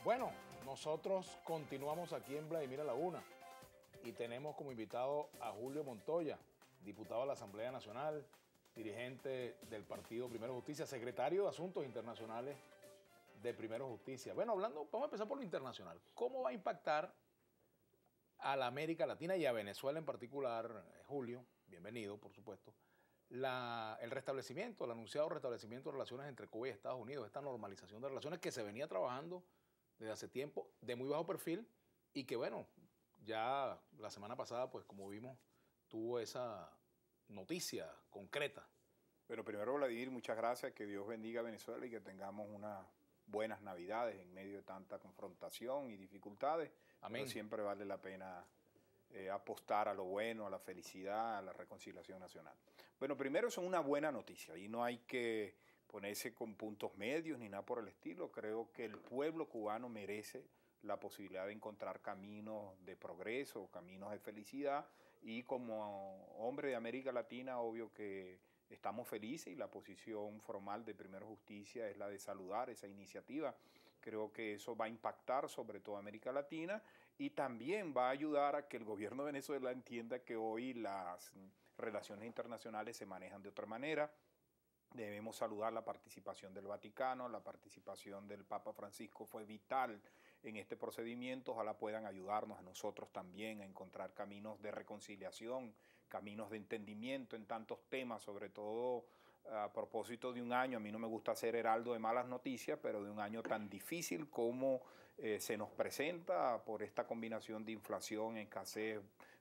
Bueno, nosotros continuamos aquí en Vladimir Laguna y tenemos como invitado a Julio Montoya, diputado de la Asamblea Nacional, dirigente del partido Primero Justicia, secretario de Asuntos Internacionales de Primero Justicia. Bueno, vamos a empezar por lo internacional. ¿Cómo va a impactar a la América Latina y a Venezuela en particular, Julio, bienvenido, por supuesto, el anunciado restablecimiento de relaciones entre Cuba y Estados Unidos, esta normalización de relaciones que se venía trabajando desde hace tiempo, de muy bajo perfil, y que bueno, ya la semana pasada, pues como vimos, tuvo esa noticia concreta? Pero primero, Vladimir, muchas gracias, que Dios bendiga a Venezuela y que tengamos unas buenas Navidades en medio de tanta confrontación y dificultades. Amén. Pero siempre vale la pena apostar a lo bueno, a la felicidad, a la reconciliación nacional. Bueno, primero eso es una buena noticia y no hay que ponerse con puntos medios ni nada por el estilo. Creo que el pueblo cubano merece la posibilidad de encontrar caminos de progreso, caminos de felicidad, y como hombre de América Latina, obvio que estamos felices y la posición formal de Primero Justicia es la de saludar esa iniciativa. Creo que eso va a impactar sobre todo América Latina y también va a ayudar a que el gobierno de Venezuela entienda que hoy las relaciones internacionales se manejan de otra manera. Debemos saludar la participación del Vaticano, la participación del Papa Francisco fue vital en este procedimiento. Ojalá puedan ayudarnos a nosotros también a encontrar caminos de reconciliación, caminos de entendimiento en tantos temas, sobre todo a propósito de un año. A mí no me gusta ser heraldo de malas noticias, pero de un año tan difícil como se nos presenta por esta combinación de inflación, escasez,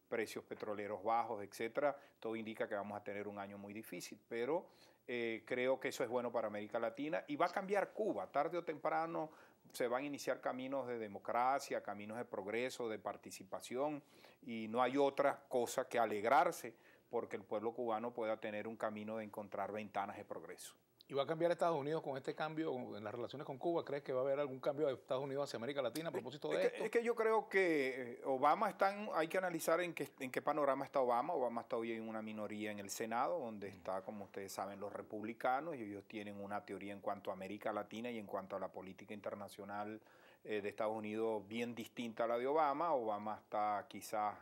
precios petroleros bajos, etcétera. Todo indica que vamos a tener un año muy difícil, pero creo que eso es bueno para América Latina y va a cambiar Cuba. Tarde o temprano se van a iniciar caminos de democracia, caminos de progreso, de participación, y no hay otra cosa que alegrarse porque el pueblo cubano pueda tener un camino de encontrar ventanas de progreso. ¿Y va a cambiar Estados Unidos con este cambio en las relaciones con Cuba? ¿Crees que va a haber algún cambio de Estados Unidos hacia América Latina a propósito de esto? Es que yo creo que Obama hay que analizar en qué panorama está Obama. Obama está hoy en una minoría en el Senado, donde está, como ustedes saben, los republicanos, y ellos tienen una teoría en cuanto a América Latina y en cuanto a la política internacional de Estados Unidos bien distinta a la de Obama. Obama está quizás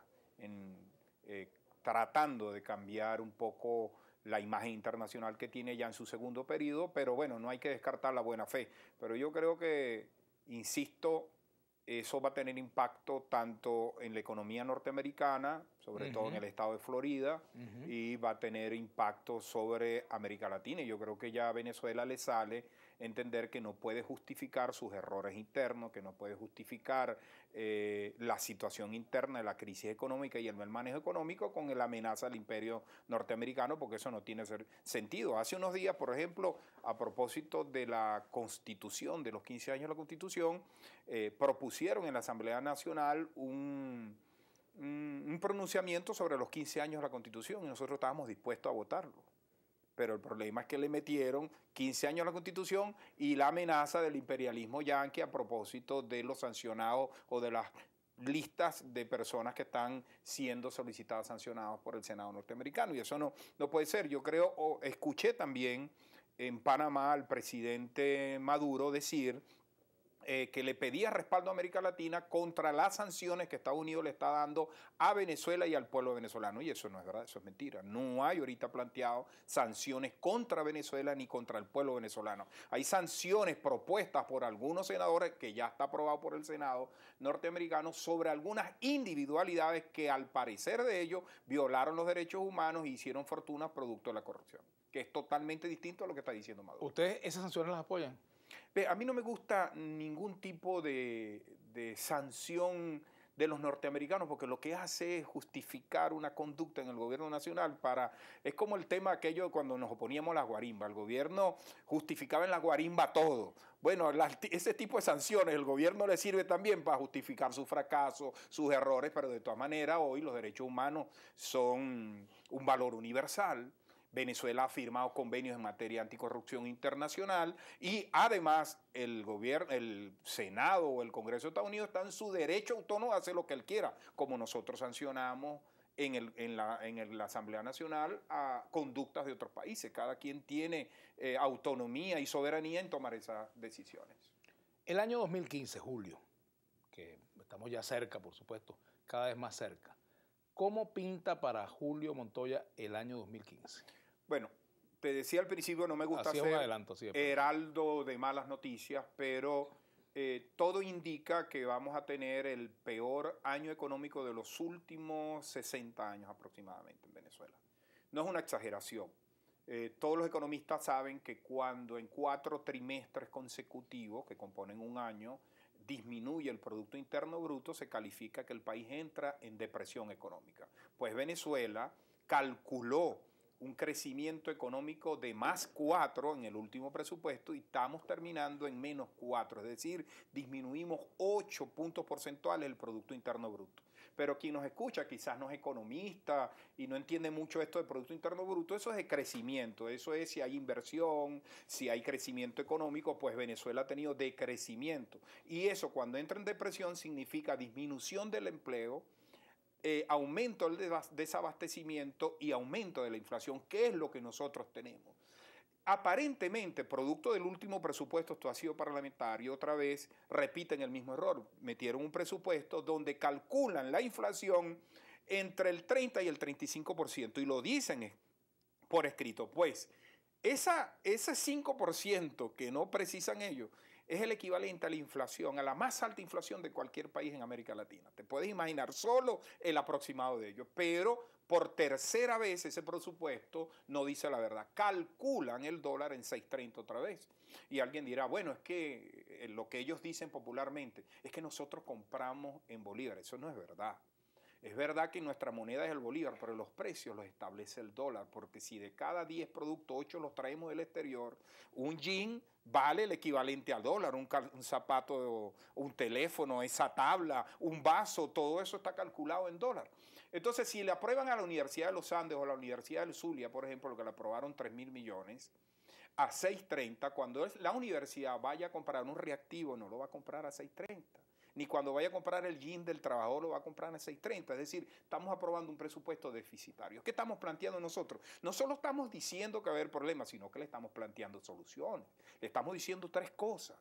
tratando de cambiar un poco la imagen internacional que tiene ya en su segundo periodo, pero bueno, no hay que descartar la buena fe. Pero yo creo que, insisto, eso va a tener impacto tanto en la economía norteamericana, sobre todo en el estado de Florida, y va a tener impacto sobre América Latina. Y yo creo que ya a Venezuela le sale entender que no puede justificar sus errores internos, que no puede justificar la situación interna de la crisis económica y el mal manejo económico con la amenaza del imperio norteamericano, porque eso no tiene sentido. Hace unos días, por ejemplo, a propósito de la Constitución, de los 15 años de la Constitución, propusieron en la Asamblea Nacional un pronunciamiento sobre los 15 años de la Constitución y nosotros estábamos dispuestos a votarlo. Pero el problema es que le metieron 15 años a la Constitución y la amenaza del imperialismo yanqui a propósito de los sancionados o de las listas de personas que están siendo solicitadas sancionadas por el Senado norteamericano. Y eso no puede ser. Yo creo, escuché también en Panamá al presidente Maduro decir que le pedía respaldo a América Latina contra las sanciones que Estados Unidos le está dando a Venezuela y al pueblo venezolano. Y eso no es verdad, eso es mentira. No hay ahorita planteado sanciones contra Venezuela ni contra el pueblo venezolano. Hay sanciones propuestas por algunos senadores, que ya está aprobado por el Senado norteamericano, sobre algunas individualidades que al parecer de ellos violaron los derechos humanos e hicieron fortunas producto de la corrupción, que es totalmente distinto a lo que está diciendo Maduro. ¿Ustedes esas sanciones las apoyan? A mí no me gusta ningún tipo de sanción de los norteamericanos, porque lo que hace es justificar una conducta en el gobierno nacional es como el tema aquello cuando nos oponíamos a las guarimbas. El gobierno justificaba en la guarimba todo. Bueno, ese tipo de sanciones el gobierno le sirve también para justificar su fracaso, sus errores, pero de todas maneras hoy los derechos humanos son un valor universal. Venezuela ha firmado convenios en materia de anticorrupción internacional y además el Senado o el Congreso de Estados Unidos está en su derecho autónomo a hacer lo que él quiera, como nosotros sancionamos en la Asamblea Nacional a conductas de otros países. Cada quien tiene autonomía y soberanía en tomar esas decisiones. El año 2015, Julio, que estamos ya cerca, por supuesto, cada vez más cerca. ¿Cómo pinta para Julio Montoya el año 2015? Bueno, te decía al principio, no me gusta Hacía un adelanto, sí, heraldo de malas noticias, pero todo indica que vamos a tener el peor año económico de los últimos 60 años aproximadamente en Venezuela. No es una exageración. Todos los economistas saben que cuando en 4 trimestres consecutivos, que componen un año, disminuye el Producto Interno Bruto, se califica que el país entra en depresión económica. Pues Venezuela calculó un crecimiento económico de +4 en el último presupuesto y estamos terminando en -4, es decir, disminuimos 8 puntos porcentuales el Producto Interno Bruto. Pero quien nos escucha quizás no es economista y no entiende mucho esto del Producto Interno Bruto, eso es de crecimiento, eso es si hay inversión, si hay crecimiento económico, pues Venezuela ha tenido decrecimiento. Y eso cuando entra en depresión significa disminución del empleo, aumento del desabastecimiento y aumento de la inflación, que es lo que nosotros tenemos. Aparentemente, producto del último presupuesto, esto ha sido parlamentario, otra vez repiten el mismo error. Metieron un presupuesto donde calculan la inflación entre el 30 y el 35% y lo dicen por escrito. Pues ese 5% que no precisan ellos es el equivalente a la inflación, a la más alta inflación de cualquier país en América Latina. Te puedes imaginar solo el aproximado de ellos, pero por tercera vez ese presupuesto no dice la verdad. Calculan el dólar en 6.30 otra vez. Y alguien dirá, bueno, es que lo que ellos dicen popularmente es que nosotros compramos en bolívares. Eso no es verdad. Es verdad que nuestra moneda es el bolívar, pero los precios los establece el dólar, porque si de cada 10 productos, 8 los traemos del exterior, un jean vale el equivalente al dólar, un zapato, un teléfono, esa tabla, un vaso, todo eso está calculado en dólar. Entonces, si le aprueban a la Universidad de los Andes o a la Universidad del Zulia, por ejemplo, lo que le aprobaron 3.000 millones, a 6.30, cuando la universidad vaya a comprar un reactivo, no lo va a comprar a 6.30. Ni cuando vaya a comprar el jean del trabajador lo va a comprar a 6.30. Es decir, estamos aprobando un presupuesto deficitario. ¿Qué estamos planteando nosotros? No solo estamos diciendo que va a haber problemas, sino que le estamos planteando soluciones. Le estamos diciendo 3 cosas.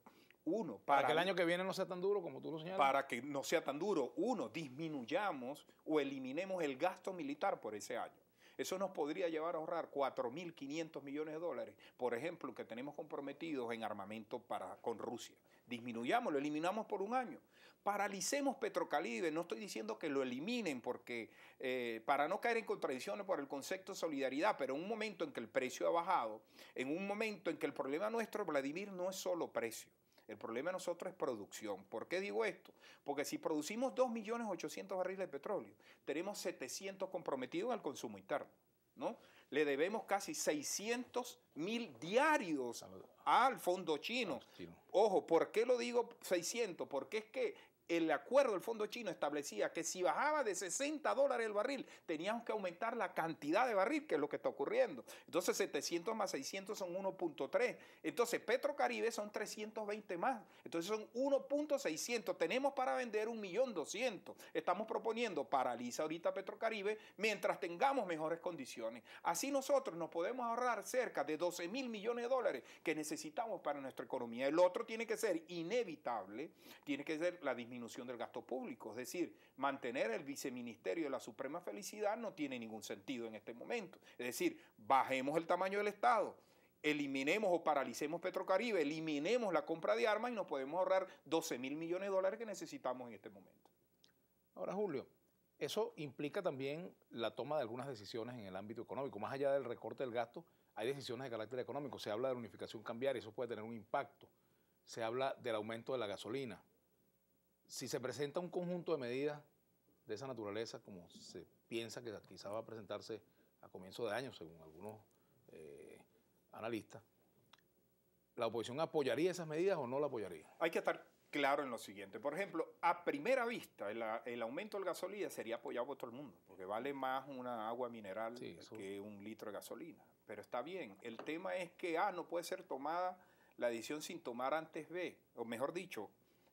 Uno, para que el año que viene no sea tan duro como tú lo señalas. Para que no sea tan duro. Uno, disminuyamos o eliminemos el gasto militar por ese año. Eso nos podría llevar a ahorrar 4.500 millones de dólares, por ejemplo, que tenemos comprometidos en armamento con Rusia. Disminuyámoslo, eliminamos por un año. Paralicemos Petrocaribe, no estoy diciendo que lo eliminen porque para no caer en contradicciones por el concepto de solidaridad, pero en un momento en que el precio ha bajado, en un momento en que el problema nuestro, Vladimir, no es solo precio. El problema de nosotros es producción. ¿Por qué digo esto? Porque si producimos 2.800.000 barriles de petróleo, tenemos 700 comprometidos en el consumo interno, ¿no? Le debemos casi 600.000 diarios al fondo chino. Ojo, ¿por qué lo digo 600? Porque es que el acuerdo del fondo chino establecía que si bajaba de $60 el barril, teníamos que aumentar la cantidad de barril, que es lo que está ocurriendo. Entonces, 700 más 600 son 1.3. Entonces, Petrocaribe son 320 más. Entonces, son 1.600. Tenemos para vender 1.200.000. Estamos proponiendo paraliza ahorita Petrocaribe mientras tengamos mejores condiciones. Así nosotros nos podemos ahorrar cerca de 12.000 millones de dólares que necesitamos para nuestra economía. El otro tiene que ser inevitable, tiene que ser la disminución del gasto público, es decir, mantener el viceministerio de la Suprema Felicidad no tiene ningún sentido en este momento. Es decir, bajemos el tamaño del Estado, eliminemos o paralicemos Petrocaribe, eliminemos la compra de armas y nos podemos ahorrar 12.000 millones de dólares que necesitamos en este momento. Ahora, Julio, eso implica también la toma de algunas decisiones en el ámbito económico. Más allá del recorte del gasto, hay decisiones de carácter económico. Se habla de la unificación cambiaria, eso puede tener un impacto. Se habla del aumento de la gasolina. Si se presenta un conjunto de medidas de esa naturaleza, como se piensa que quizá va a presentarse a comienzo de año, según algunos analistas, ¿la oposición apoyaría esas medidas o no la apoyaría? Hay que estar claro en lo siguiente. Por ejemplo, a primera vista, el aumento del gasolina sería apoyado por todo el mundo, porque vale más una agua mineral que un litro de gasolina. Pero está bien. El tema es que no puede ser tomada la decisión sin tomar antes B, o mejor dicho,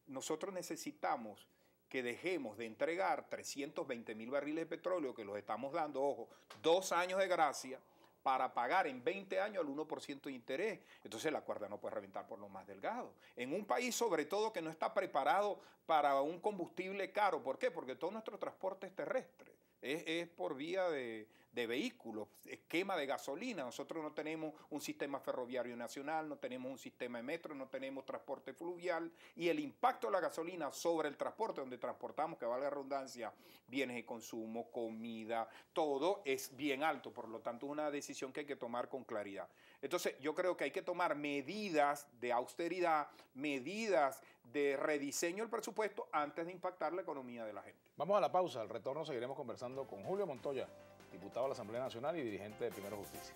nosotros necesitamos que dejemos de entregar 320.000 barriles de petróleo que los estamos dando, ojo, 2 años de gracia para pagar en 20 años el 1% de interés. Entonces la cuerda no puede reventar por lo más delgado. En un país sobre todo que no está preparado para un combustible caro. ¿Por qué? Porque todo nuestro transporte es terrestre. Es por vía de vehículos, esquema de gasolina. Nosotros no tenemos un sistema ferroviario nacional, no tenemos un sistema de metro, no tenemos transporte fluvial, y el impacto de la gasolina sobre el transporte, donde transportamos, que valga la redundancia, bienes de consumo, comida, todo es bien alto. Por lo tanto, es una decisión que hay que tomar con claridad. Entonces, yo creo que hay que tomar medidas de austeridad, medidas de rediseño del presupuesto antes de impactar la economía de la gente. Vamos a la pausa. Al retorno seguiremos conversando con Julio Montoya, diputado de la Asamblea Nacional y dirigente de Primero Justicia.